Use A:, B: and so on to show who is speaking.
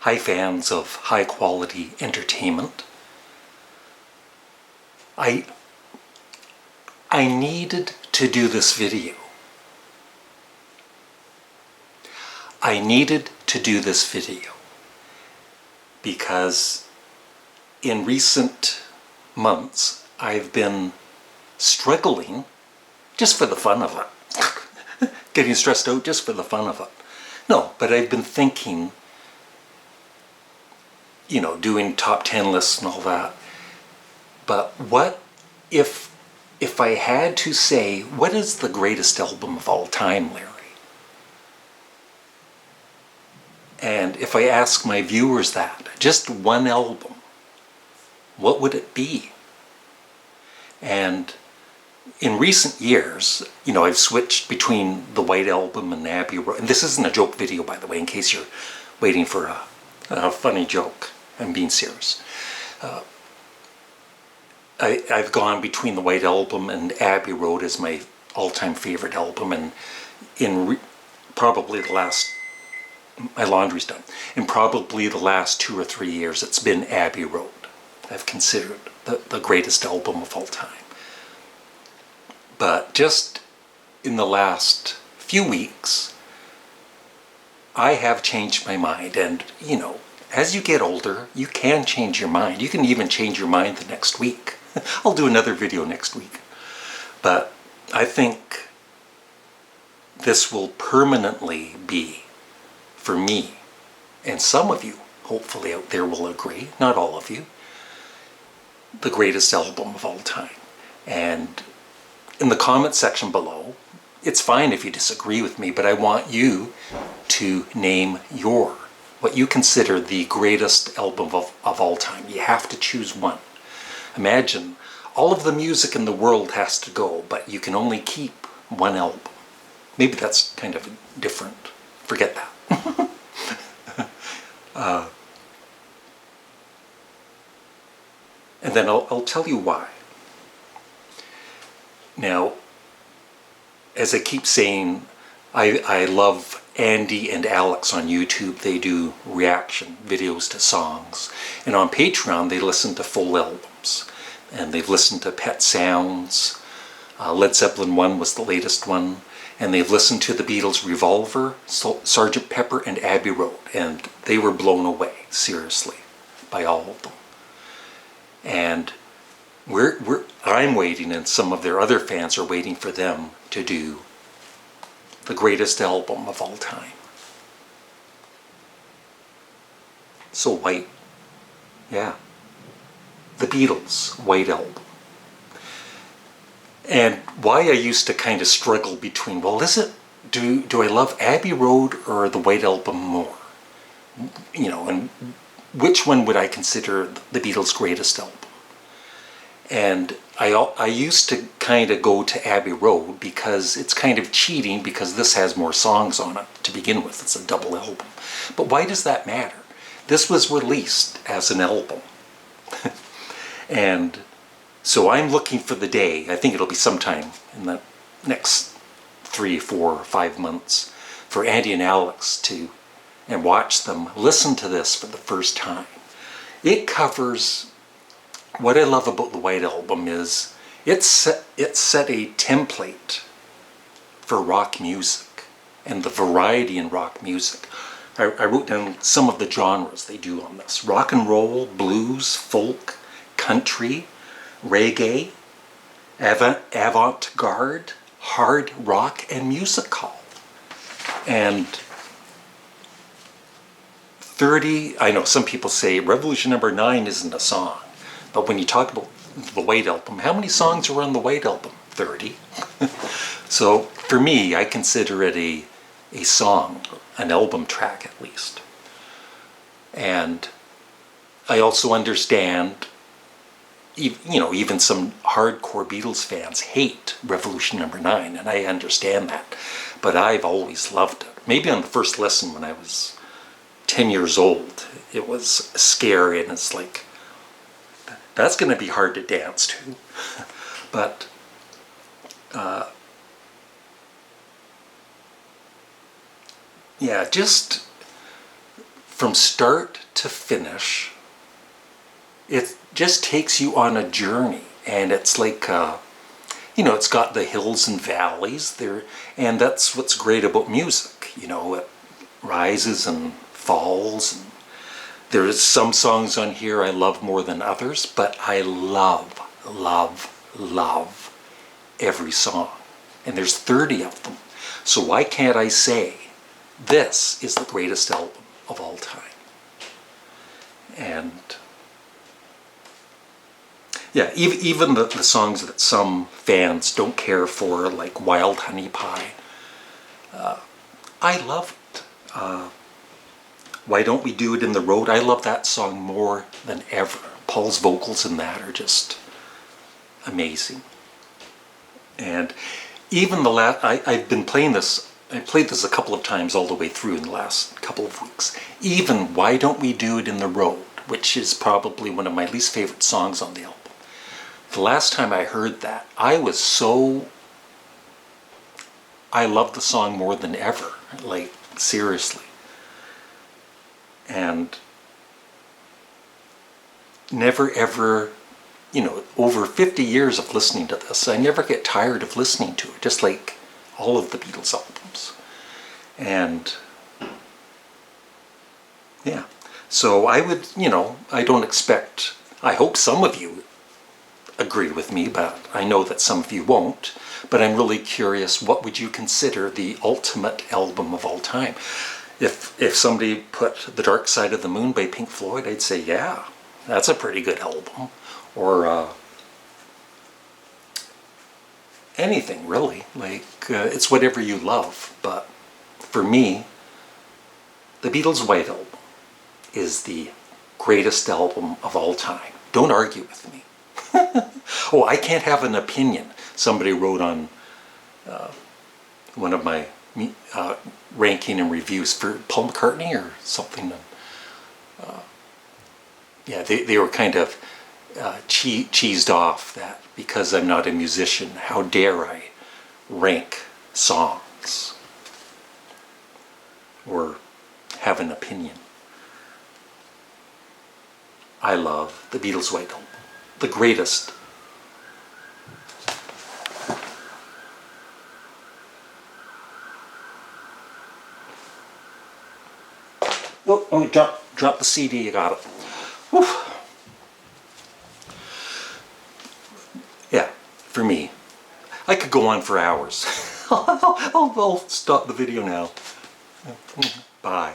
A: Hi fans of high quality entertainment. I needed to do this video. I needed to do this video because in recent months I've been struggling just for the fun of it. Getting stressed out just for the fun of it. No, but I've been thinking, you know, doing top 10 lists and all that. But what if I had to say, what is the greatest album of all time, Larry? And if I ask my viewers that, just one album, what would it be? And in recent years, you know, I've switched between the White Album and Abbey Road. And this isn't a joke video, by the way, in case you're waiting for a funny joke. I'm being serious. I've gone between the White Album and Abbey Road as my all-time favorite album, and probably the last, my laundry's done, in probably the last 2 or 3 years it's been Abbey Road. I've considered the greatest album of all time. But just in the last few weeks, I have changed my mind. And, you know, as you get older, you can change your mind. You can even change your mind the next week. I'll do another video next week. But I think this will permanently be, for me, and some of you, hopefully out there will agree, not all of you, the greatest album of all time. And in the comment section below, it's fine if you disagree with me, but I want you to name what you consider the greatest album of all time. You have to choose one. Imagine all of the music in the world has to go, but you can only keep one album. Maybe that's kind of different. Forget that. And then I'll tell you why. Now, as I keep saying, I love Andy and Alex on YouTube. They do reaction videos to songs. And on Patreon, they listen to full albums. And they've listened to Pet Sounds. Led Zeppelin 1 was the latest one. And they've listened to the Beatles' Revolver, Sgt. Pepper, and Abbey Road. And they were blown away, seriously, by all of them. And I'm waiting, and some of their other fans are waiting for them to do the greatest album of all time. So White, yeah, the Beatles' White Album. And why I used to kind of struggle between, well, do I love Abbey Road or the White Album more? You know, and which one would I consider the Beatles' greatest album? And I used to kind of go to Abbey Road because it's kind of cheating, because this has more songs on it to begin with. It's a double album. But why does that matter? This was released as an album. And so I'm looking for the day, I think it'll be sometime in the next 3, 4, 5 months, for Andy and Alex to watch them listen to this for the first time. It covers, what I love about the White Album is it set a template for rock music and the variety in rock music. I wrote down some of the genres they do on this: rock and roll, blues, folk, country, reggae, avant-garde, hard rock, and music hall. And 30, I know some people say Revolution Number 9 isn't a song, but when you talk about the White Album, how many songs are on the White Album? 30. So for me, I consider it a song, an album track at least. And I also understand, you know, even some hardcore Beatles fans hate Revolution Number 9, and I understand that. But I've always loved it. Maybe on the first listen when I was 10 years old, it was scary, and it's like, that's going to be hard to dance to. But yeah, just from start to finish, it just takes you on a journey. And it's like, it's got the hills and valleys there. And that's what's great about music. It rises and falls. And there's some songs on here I love more than others, but I love every song. And there's 30 of them. So why can't I say this is the greatest album of all time? And yeah, even the songs that some fans don't care for, like Wild Honey Pie, I love it. Why Don't We Do It in the Road? I love that song more than ever. Paul's vocals in that are just amazing. And even I've been playing this, I played this a couple of times all the way through in the last couple of weeks. Even Why Don't We Do It in the Road, which is probably one of my least favorite songs on the album. The last time I heard that, I loved the song more than ever, like seriously. And never ever, over 50 years of listening to this, I never get tired of listening to it, just like all of the Beatles albums. And yeah, so I would, I don't expect, I hope some of you agree with me, but I know that some of you won't. But I'm really curious, what would you consider the ultimate album of all time? If somebody put The Dark Side of the Moon by Pink Floyd, I'd say, yeah, that's a pretty good album. Or anything, really. Like, it's whatever you love. But for me, the Beatles' White Album is the greatest album of all time. Don't argue with me. Oh, I can't have an opinion. Somebody wrote on one of my ranking and reviews for Paul McCartney or something. Yeah, they were kind of cheesed off that because I'm not a musician, how dare I rank songs or have an opinion. I love the Beatles' White Album, the greatest. Oh, drop the CD, you got it. Whew. Yeah, for me. I could go on for hours. I'll stop the video now. Bye.